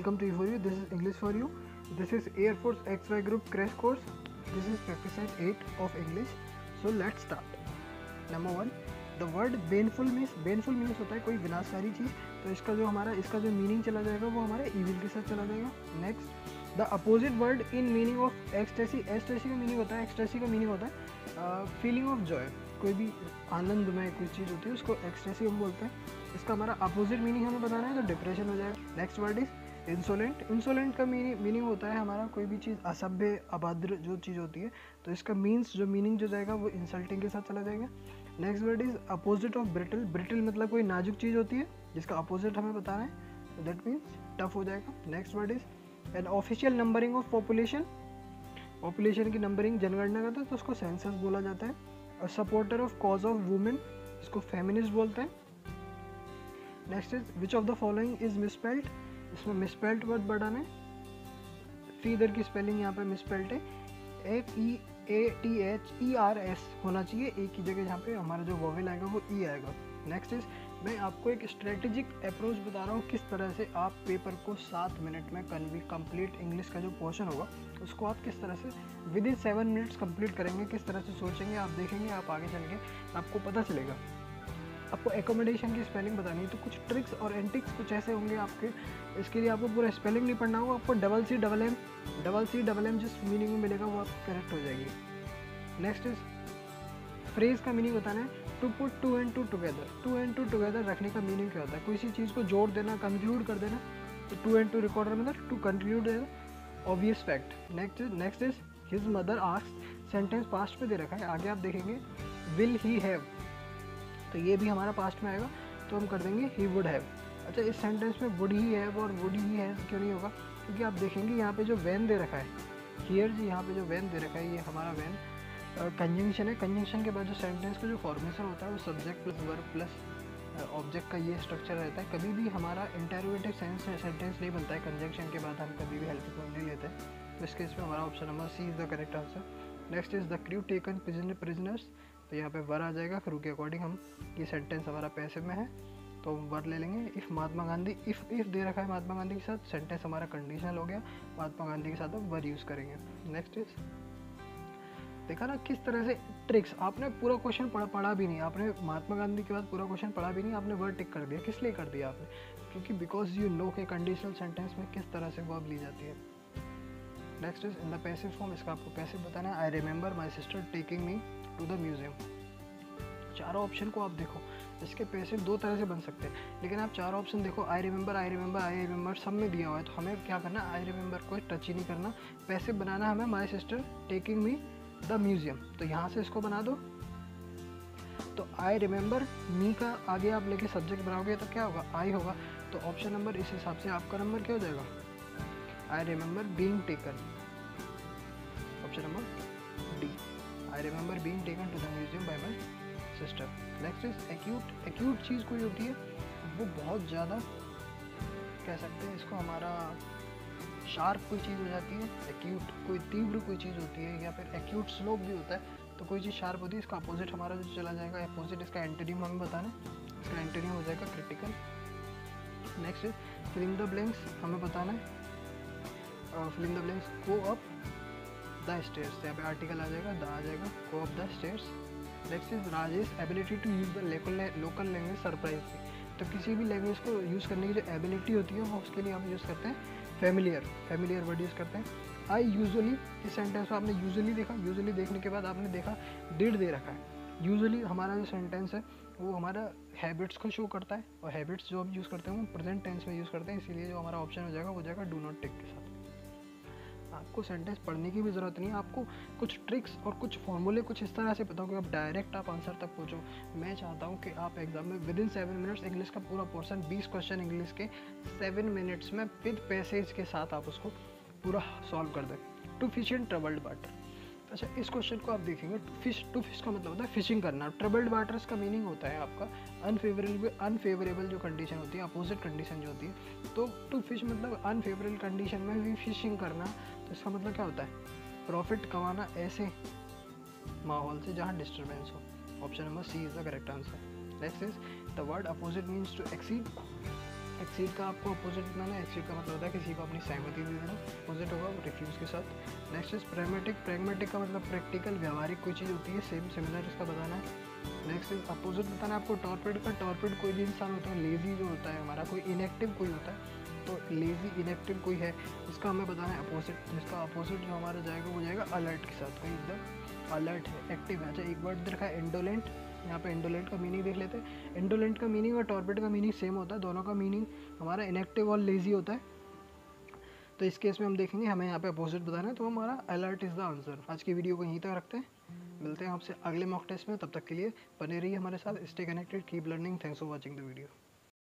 welcome to E4U. This is English for you. This is Air Force XY Group crash course. This is practice set 8 of English. So let's start. Number 1, the word baneful means होता है कोई विनाशकारी चीज़, तो इसका जो meaning चला जाएगा वो हमारे evil के साथ चला जाएगा. Next, the opposite word in meaning of ecstasy का मीनिंग होता है फीलिंग ऑफ जॉय, कोई भी आनंद में कोई चीज़ होती है उसको एक्सटेसी हम बोलते हैं. इसका हमारा अपोजिट मीनिंग हमें बताना है तो डिप्रेशन हो जाएगा. नेक्स्ट वर्ड इज इंसोलेंट का मीनिंग होता है हमारा कोई भी चीज़ असभ्य अभद्र जो चीज़ होती है, तो इसका मीनिंग जो जाएगा वो इंसल्टिंग के साथ चला जाएगा. Next word is opposite of brittle मतलब कोई नाजुक चीज़ होती है जिसका अपोजिट हमें बताना है, तो दैट मीन्स टफ हो जाएगा. Next word is an official numbering of population की नंबरिंग जनगणना करते हैं तो उसको सेंसस बोला जाता है. Supporter of cause of women इसको फेमिनिस्ट बोलते हैं. Next is which of the following is misspelled, इसमें मिसस्पेल्ड वर्ड बढ़ाना है. फीदर की स्पेलिंग यहाँ पे मिसस्पेल्ड है, FEATHERS होना चाहिए एक ही जगह, जहाँ पे हमारा जो वोवेल आएगा वो ई आएगा. नेक्स्ट इज मैं आपको एक स्ट्रेटेजिक अप्रोच बता रहा हूँ किस तरह से आप पेपर को 7 मिनट में कंप्लीट इंग्लिश का जो पोर्शन होगा उसको आप किस तरह से विद इन 7 मिनट्स कंप्लीट करेंगे, किस तरह से सोचेंगे, आप देखेंगे, आप आगे चल के आपको पता चलेगा. आपको एकोमोडेशन की स्पेलिंग बतानी है तो कुछ ट्रिक्स और एंटिक्स कुछ ऐसे होंगे आपके. इसके लिए आपको पूरा स्पेलिंग नहीं पढ़ना होगा, आपको डबल जिस मीनिंग में मिलेगा वो आपको करेक्ट हो जाएगी. नेक्स्ट इज फ्रेज का मीनिंग बताना है. To put two and two together रखने का मीनिंग क्या होता है, किसी चीज़ को जोड़ देना, कंक्लूड कर देना, तो टू एंड टू रिकॉर्डर मतलब to conclude obvious fact. Next is his mother asked, sentence past पे दे रखा है, आगे आप देखेंगे विल ही हैव, तो ये भी हमारा पास्ट में आएगा तो हम कर देंगे ही वुड हैव. अच्छा, इस सेंटेंस में वुड ही हैव और वुड ही हैव क्यों नहीं होगा, क्योंकि आप देखेंगे यहाँ पे जो वैन दे रखा है हियर जी, यहाँ पे जो वैन दे रखा है ये हमारा वैन कंजंक्शन है. कंजंक्शन के बाद जो सेंटेंस का जो फॉर्मेशन होता है वो subject plus verb plus object का ये स्ट्रक्चर रहता है. कभी भी हमारा इंटरोगेटिव सेंटेंस नहीं बनता है कंजंक्शन के बाद, हम कभी भी हेल्प नहीं लेते हैं, तो इस केस में हमारा option number C is the correct answer. Next is the crew taken prisoners, तो यहाँ पे वर आ जाएगा. क्रू के अकॉर्डिंग हम ये सेंटेंस हमारा पैसिव में है तो हम वर ले लेंगे. If Mahatma Gandhi, if they रखा है महात्मा गांधी के साथ, सेंटेंस हमारा कंडीशनल हो गया, महात्मा गांधी के साथ हम वर यूज़ करेंगे. नेक्स्ट इज देखा ना किस तरह से ट्रिक्स, आपने पूरा क्वेश्चन पढ़ा भी नहीं, आपने महात्मा गांधी के बाद पूरा क्वेश्चन पढ़ा भी नहीं, आपने वर्ड टिक कर दिया. किस लिए कर दिया आपने, क्योंकि बिकॉज यू नो के कंडीशनल सेंटेंस में किस तरह से वर्ब ली जाती है. Next is in the passive form, इसका आपको पैसिव बताना है. I remember my sister taking me to the museum. चारों ऑप्शन को आप देखो, इसके पैसिव 2 तरह से बन सकते हैं, लेकिन आप चारों ऑप्शन देखो, आई रिमेंबर सब में दिया हुआ है, तो हमें क्या करना है, आई रिमेंबर को टच ही नहीं करना. पैसिव बनाना हमें माई sister taking me the museum, तो यहाँ से इसको बना दो. तो आई रिमेंबर मी का आगे आप लेके सब्जेक्ट बनाओगे तो क्या होगा, आई होगा, तो ऑप्शन नंबर इस हिसाब से आपका नंबर क्या हो जाएगा, I remember being taken, option number D, I remember being taken to the museum by my sister. Next is acute चीज़ कोई होती है वो बहुत ज़्यादा कह सकते हैं इसको, हमारा शार्प कोई चीज़ हो जाती है. एक्यूट कोई तीव्र कोई चीज़ होती है, या फिर एक्यूट स्लोप भी होता है, तो कोई चीज़ शार्प होती है, इसका अपोजिट हमारा जो चला जाएगा अपोजिट, इसका एंटोनिम हमें बताना है, इसका एंटोनिम हो जाएगा critical. Next is filling the blanks, हमें बताना है filling the blanks go up the stairs, यहाँ पे आर्टिकल आ जाएगा, द आ जाएगा, go up the stairs. Next is Rajesh ability to use the local language surprise, तो किसी भी लैंग्वेज को यूज़ करने की जो एबिलिटी होती है वो उसके लिए हम यूज़ करते हैं फेमिलियर वर्ड यूज़ करते हैं. आई यूजुअली, इस सेंटेंस में आपने यूजुअली देखा, यूजुअली देखने के बाद आपने देखा डिड दे रखा है. यूजुअली हमारा जो सेंटेंस है वो हमारा हैबिट्स को शो करता है, और हैबिट्स जो हम यूज़ करते हैं वो प्रेजेंट टेंस में यूज़ करते हैं, इसीलिए जो हमारा ऑप्शन हो जाएगा वो जाएगा डू नॉट टेक के साथ. आपको सेंटेंस पढ़ने की भी ज़रूरत नहीं है, आपको कुछ ट्रिक्स और कुछ फॉर्मूले कुछ इस तरह से पता हो कि आप डायरेक्ट आप आंसर तक पहुँचो. मैं चाहता हूँ कि आप एग्जाम में विद इन 7 मिनट्स इंग्लिश का पूरा पोर्शन 20 क्वेश्चन इंग्लिश के 7 मिनट्स में विद पैसेज के साथ आप उसको पूरा सॉल्व कर दें. To fish in troubled water, अच्छा इस क्वेश्चन को आप देखेंगे, टू फिश का मतलब होता है फिशिंग करना. ट्रबल्ड वाटर्स का मीनिंग होता है आपका अनफेवरेबल जो कंडीशन होती है, अपोजिट कंडीशन जो होती है, तो टू फिश मतलब अनफेवरेबल कंडीशन में भी फिशिंग करना, तो इसका मतलब क्या होता है, प्रॉफिट कमाना ऐसे माहौल से जहाँ डिस्टर्बेंस हो. Option number C is the correct answer. Next is the word opposite means to exceed, exceed का आपको अपोजिट बताना है। एक्सीड का मतलब होता है किसी को अपनी सहमति दे देना, अपोजिट होगा वो रिफ्यूज़ के साथ। Next is pragmatic. प्रैग्मेटिक का मतलब प्रैक्टिकल, व्यावहारिक कोई चीज़ होती है, सेम सिमिलर इसका बताना है। नेक्स्ट इज अपोजिट बताना है आपको टॉर्पिड का। टॉर्पिड कोई भी इंसान होता है, लेजी जो होता है हमारा, कोई इनएक्टिव कोई होता है, तो लेजी इनएक्टिव कोई है उसका हमें बताना है अपोजिट, जिसका अपोजिट जो हमारा जाएगा वो जाएगा अलर्ट के साथ, कोई एकदम अलर्ट है, एक्टिव है। अच्छा एक वर्ड रखा है इंडोलेंट, यहाँ पे इंडोलेंट का मीनिंग देख लेते हैं। इंडोलेंट का मीनिंग और टॉर्पिड का मीनिंग सेम होता है, दोनों का मीनिंग हमारा इनएक्टिव और लेजी होता है। तो इस केस में हम देखेंगे हमें यहाँ पे अपोजिट बताना है, तो हमारा अलर्ट इज़ द आंसर। आज की वीडियो को यहीं तक रखते हैं, मिलते हैं आपसे अगले मॉक टेस्ट में। तब तक के लिए बने रहिए हमारे साथ, stay connected, keep learning, thanks for watching the video.